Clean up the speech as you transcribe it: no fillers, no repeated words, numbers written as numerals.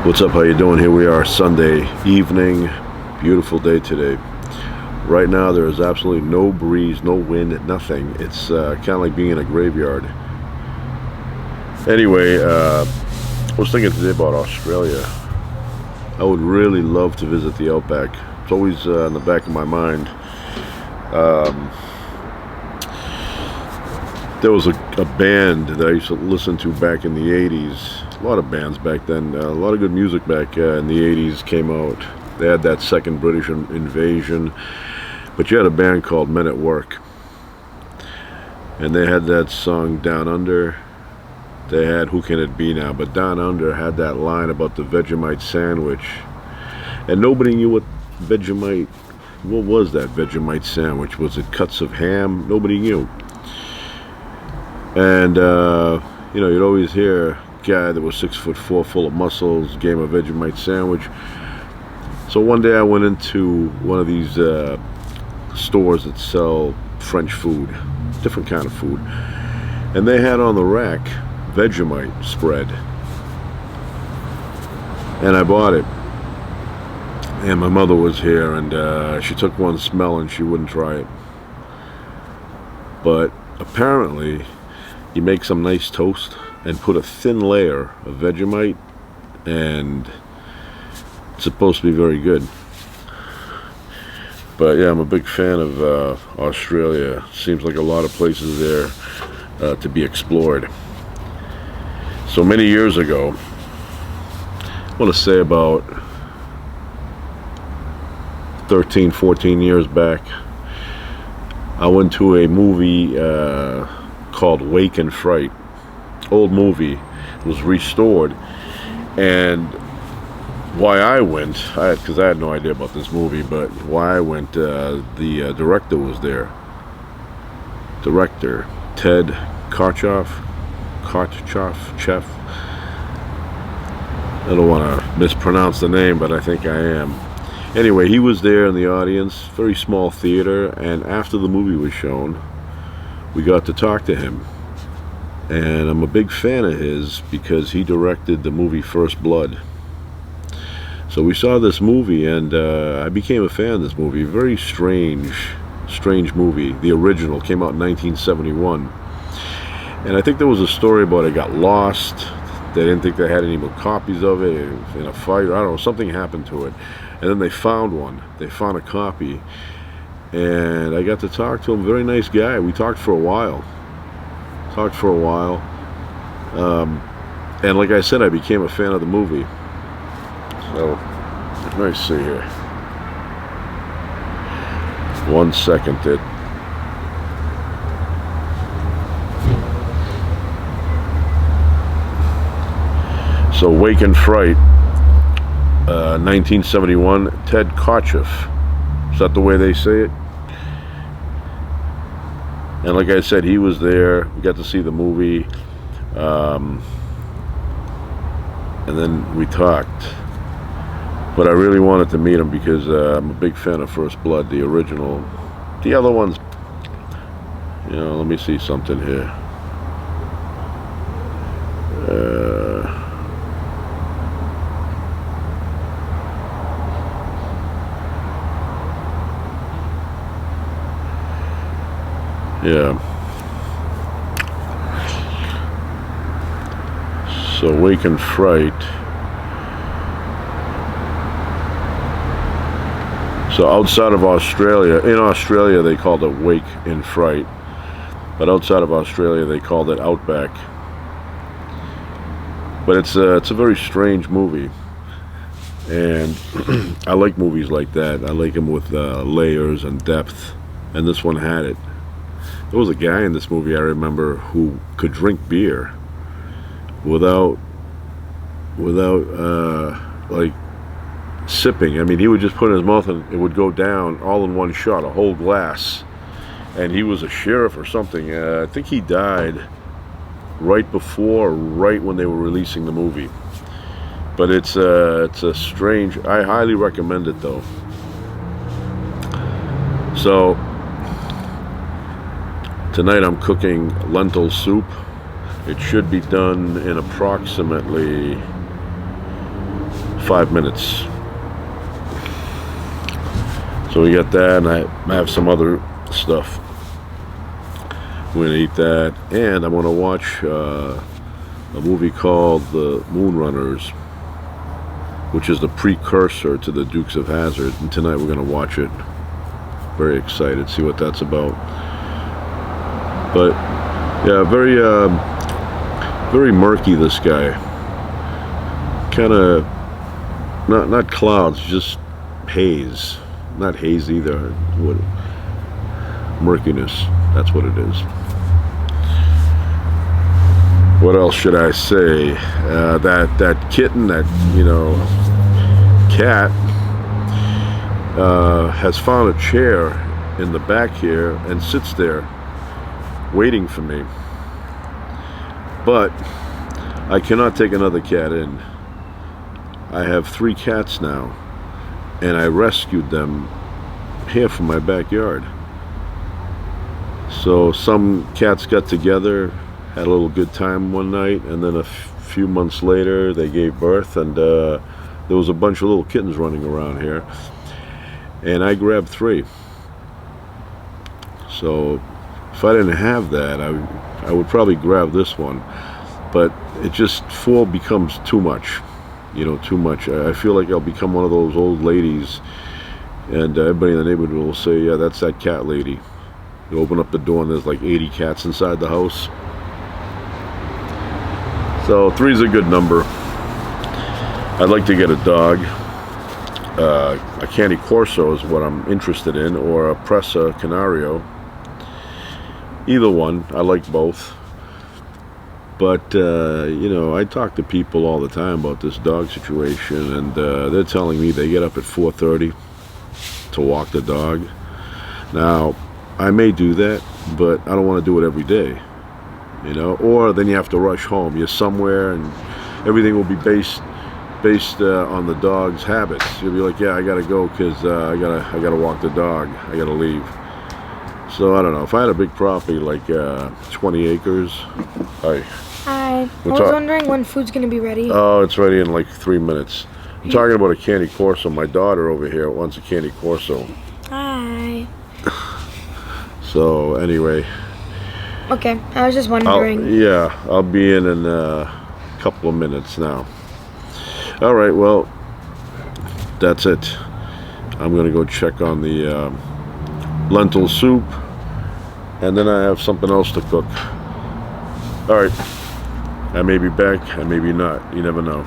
What's up? How you doing? Here we are, Sunday evening. Beautiful day today. Right now there is absolutely no breeze, no wind, nothing. It's kind of like being in a graveyard. Anyway, I was thinking today about Australia. I would really love to visit the Outback. It's always in the back of my mind. There was a band that I used to listen to back in the 80s. A lot of bands back then. A lot of good music back in the 80s came out. They had that second British invasion. But you had a band called Men at Work. And they had that song Down Under. They had Who Can It Be Now? But Down Under had that line about the Vegemite sandwich. And nobody knew what was that Vegemite sandwich? Was it cuts of ham? Nobody knew. And you'd always hear a guy that was 6'4", full of muscles, gave him a Vegemite sandwich. So one day I went into one of these stores that sell French food, different kind of food, and they had on the rack Vegemite spread, and I bought it. And my mother was here, and she took one smell and she wouldn't try it. But apparently you make some nice toast and put a thin layer of Vegemite, and it's supposed to be very good. But yeah, I'm a big fan of Australia. Seems like a lot of places there to be explored. So many years ago, I want to say about 13, 14 years back, I went to a movie called Wake and Fright. Old movie. It was restored. And why I went, because I had no idea about this movie, but why I went, the director was there. Director Ted Kotcheff. I don't want to mispronounce the name, but I think I am. Anyway, he was there in the audience, very small theater, and after the movie was shown, we got to talk to him. And I'm a big fan of his because he directed the movie First Blood. So we saw this movie, and I became a fan of this movie. Very strange movie. The original came out in 1971. And I think there was a story about it got lost. They didn't think they had any more copies of it in a fight. I don't know, something happened to it. And then they found one. They found a copy. And I got to talk to him. Very nice guy. We talked for a while. And like I said, I became a fan of the movie. So, let me see here. 1 second. So, Wake and Fright, 1971, Ted Kotcheff. Is that the way they say it? And like I said, he was there. We got to see the movie. And then we talked. But I really wanted to meet him because I'm a big fan of First Blood, the original. The other ones, let me see something here. Yeah. So Wake and Fright. So outside of Australia, in Australia they called it Wake and Fright, but outside of Australia they called it Outback. But it's a very strange movie, and I like movies like that. I like them with layers and depth, and this one had it. There was a guy in this movie I remember who could drink beer without like sipping. I mean, he would just put it in his mouth and it would go down all in one shot, a whole glass. And he was a sheriff or something. I think he died right when they were releasing the movie. But it's a strange. I highly recommend it though. So tonight I'm cooking lentil soup. It should be done in approximately 5 minutes. So we got that, and I have some other stuff. We're gonna eat that, and I'm gonna watch a movie called The Moonrunners, which is the precursor to the Dukes of Hazzard, and tonight we're gonna watch it. Very excited, see what that's about. But yeah, very murky, this guy. Kind of not clouds, just haze. Not haze either. What? Murkiness. That's what it is. What else should I say? That kitten, that cat, has found a chair in the back here and sits there waiting for me. But I cannot take another cat in. I have 3 cats now, and I rescued them here from my backyard. So some cats got together, had a little good time one night, and then a few months later they gave birth, and there was a bunch of little kittens running around here, and I grabbed 3. So if I didn't have that, I would probably grab this one, but it just 4 becomes too much, too much. I feel like I'll become one of those old ladies, and everybody in the neighborhood will say, yeah, that's that cat lady. You open up the door and there's like 80 cats inside the house. So 3 is a good number. I'd like to get a dog. A Candy Corso is what I'm interested in, or a Presa Canario. Either one. I like both. But I talk to people all the time about this dog situation, and they're telling me they get up at 4:30 to walk the dog. Now, I may do that, but I don't want to do it every day, or then you have to rush home. You're somewhere and everything will be based on the dog's habits. You'll be like, yeah, I gotta go because I gotta walk the dog, I gotta leave. So I don't know, if I had a big property like 20 acres. Hi. I was wondering when food's gonna be ready. Oh, it's ready in like 3 minutes. I'm talking about a Candy Corso. My daughter over here wants a Candy Corso. Hi. So anyway. Okay, I was just wondering. I'll be in a couple of minutes now. All right, well, that's it. I'm gonna go check on the lentil soup, and then I have something else to cook. All right, I may be back, I may be not. You never know.